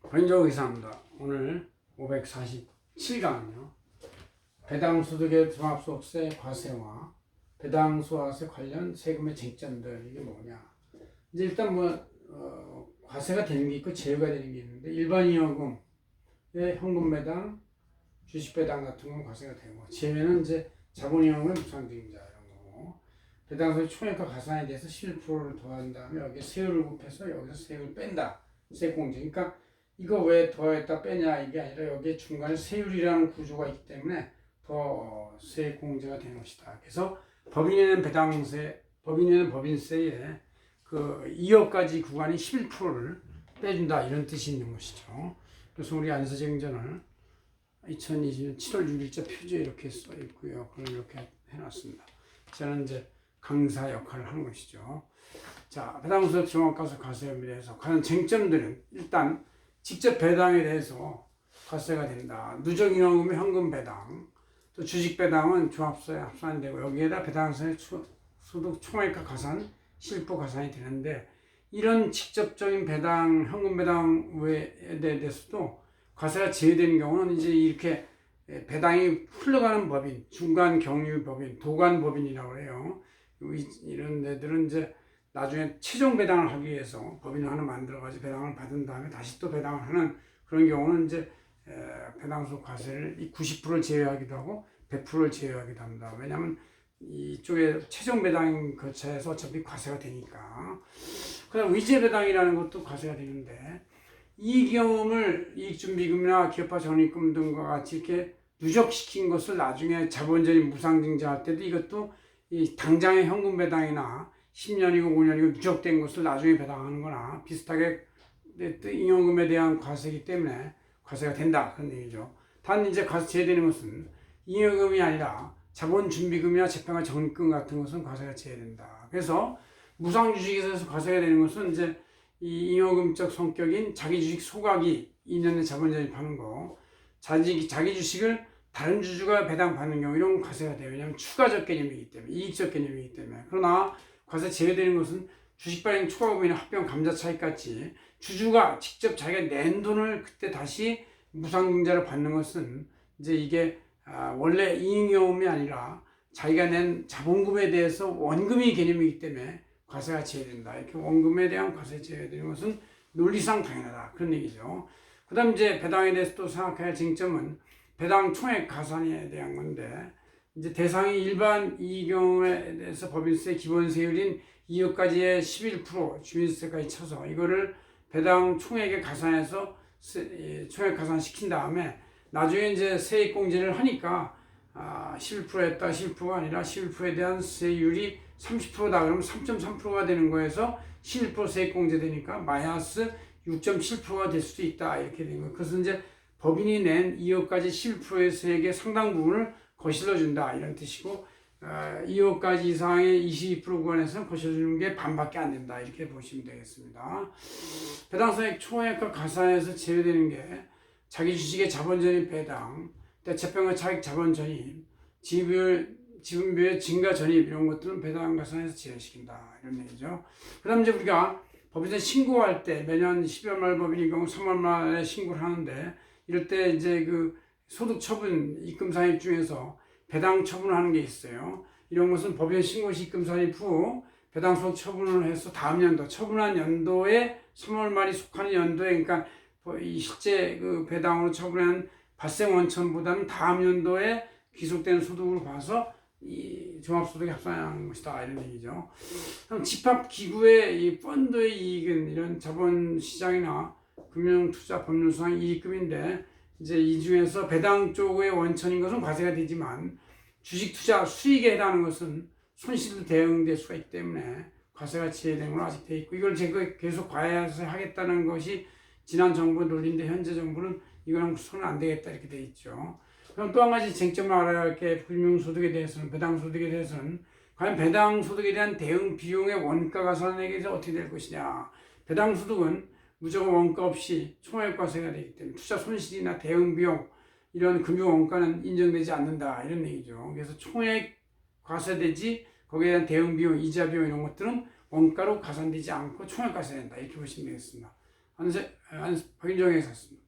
권인조 의사입니다. 오늘 547강은요. 배당소득의 종합소득세 과세와 배당소득세 관련 세금의 쟁점들 이게 뭐냐. 이제 일단 과세가 되는 게 있고 제외가 되는 게 있는데 일반이용금의 현금 배당, 주식 배당 같은 건 과세가 되고 제외는 이제 자본이용금 무상증자 이런 거고 배당소득 총액과 가산에 대해서 11%를 더한 다음에 여기에 세율을 곱해서 여기서 세율을 뺀다. 세공제. 그러니까 이거 왜 더했다 빼냐 이게 아니라 여기에 중간에 세율이라는 구조가 있기 때문에 더 세공제가 되는 것이다. 그래서 법인에는 배당세, 법인에는 법인세에 그 2억까지 구간이 11%를 빼준다 이런 뜻이 있는 것이죠. 그래서 우리 안서쟁전을 2020년 7월 6일자 표지에 이렇게 써 있고요. 그걸 이렇게 해놨습니다. 저는 이제 강사 역할을 하는 것이죠. 자, 배당소득 종합과세 대해서 관련 쟁점들은 일단 직접 배당에 대해서 과세가 된다. 누적인원금의 현금 배당, 또 주식 배당은 종합소에 합산되고 여기에다 배당소의 소득 총액과 가산, 실부 가산이 되는데 이런 직접적인 배당, 현금 배당 외에 대해서도 과세가 제외되는 경우는 이제 이렇게 배당이 흘러가는 법인, 중간 경유 법인, 도관 법인이라고 해요. 이런 데들은 이제 나중에 최종 배당을 하기 위해서 법인을 하나 만들어가지고 배당을 받은 다음에 다시 또 배당을 하는 그런 경우는 이제 배당소 과세를 90%를 제외하기도 하고 100%를 제외하기도 합니다. 왜냐하면 이쪽에 최종 배당 거쳐서 어차피 과세가 되니까. 그다음 의제 배당이라는 것도 과세가 되는데 이 경험을 이익준비금이나 기업화 적립금 등과 같이 이렇게 누적시킨 것을 나중에 자본적인 무상증자할 때도 이것도 이 당장의 현금 배당이나 10년이고 5년이고 누적된 것을 나중에 배당하는 거나 비슷하게 잉여금에 대한 과세이기 때문에 과세가 된다 그런 얘기죠. 단 이제 과세 제외되는 것은 잉여금이 아니라 자본준비금이나 재평가 적립금 같은 것은 과세가 제외된다. 그래서 무상주식에서 과세가 되는 것은 이제 이 잉여금적 성격인 자기주식 소각이 2년에 자본적립하는 거, 자기 주식을 다른 주주가 배당받는 경우 이런 건 과세가 돼요. 왜냐하면 추가적 개념이기 때문에, 이익적 개념이기 때문에. 그러나 과세 제외되는 것은 주식 발행 초과금이나 합병 감자 차익 같이 주주가 직접 자기가 낸 돈을 그때 다시 무상증자를 받는 것은 이제 이게 원래 이익여금이 아니라 자기가 낸 자본금에 대해서 원금이 개념이기 때문에 과세가 제외된다. 이렇게 원금에 대한 과세 제외되는 것은 논리상 당연하다. 그런 얘기죠. 그 다음 이제 배당에 대해서 또 생각해야 할 쟁점은 배당 총액 가산에 대한 건데 이제 대상이 일반 이익경우에 대해서 법인세 기본세율인 2억까지의 11% 주민세까지 쳐서 이거를 배당 총액에 가산해서 총액 가산시킨 다음에 나중에 이제 세액공제를 하니까 11%였다 11%가 아니라 11%에 대한 세율이 30%다 그러면 3.3%가 되는 거에서 11% 세액공제 되니까 마이너스 6.7%가 될 수도 있다 이렇게 된 거예요. 그것은 이제 법인이 낸 2억까지 11%의 세액의 상당 부분을 거실러 준다 이런 뜻이고 2억까지 이상의 22% 구간에서는 거실러 주는 게 반밖에 안 된다 이렇게 보시면 되겠습니다. 배당소액 총액과 가산에서 제외되는 게 자기 주식의 자본전입 배당, 재평가 차익 자본전입, 지분비의 증가 전입 이런 것들은 배당 가산에서 제외시킨다 이런 얘기죠. 그다음 이제 우리가 법인세 신고할 때 매년 12월 말 법인인 경우 3월 말에 신고를 하는데 이럴 때 이제 그 소득 처분 입금 산입 중에서 배당 처분하는 게 있어요. 이런 것은 법인 신고 시 입금 산입 후 배당 소득 처분을 해서 다음 연도 처분한 연도에 3월 말이 속하는 연도에 그러니까 이 실제 그 배당으로 처분한 발생 원천보다는 다음 연도에 귀속되는 소득으로 봐서 이 종합소득에 합산하는 것이다 이런 얘기죠. 그럼 집합기구의 이 펀드의 이익은 이런 자본시장이나 금융투자 법률상 이익금인데 이제 이 중에서 배당 쪽의 원천인 것은 과세가 되지만 주식투자 수익에 해당하는 것은 손실도 대응될 수가 있기 때문에 과세가 제외되는 건 아직 돼 있고 이걸 제가 계속 과세하겠다는 것이 지난 정부 논리인데 현재 정부는 이거는 손은 안 되겠다 이렇게 돼 있죠. 그럼 또 한 가지 쟁점을 알아야 할 게 금융소득에 대해서는 배당소득에 대해서는 과연 배당소득에 대한 대응 비용의 원가 가산에 대해서 어떻게 될 것이냐. 배당소득은 무조건 원가 없이 총액과세가 되기 때문에 투자 손실이나 대응 비용 이런 금융 원가는 인정되지 않는다 이런 얘기죠. 그래서 총액 과세되지 거기에 대한 대응 비용, 이자 비용 이런 것들은 원가로 가산되지 않고 총액 과세된다 이렇게 보시면 되겠습니다. 박인정에 샀습니다.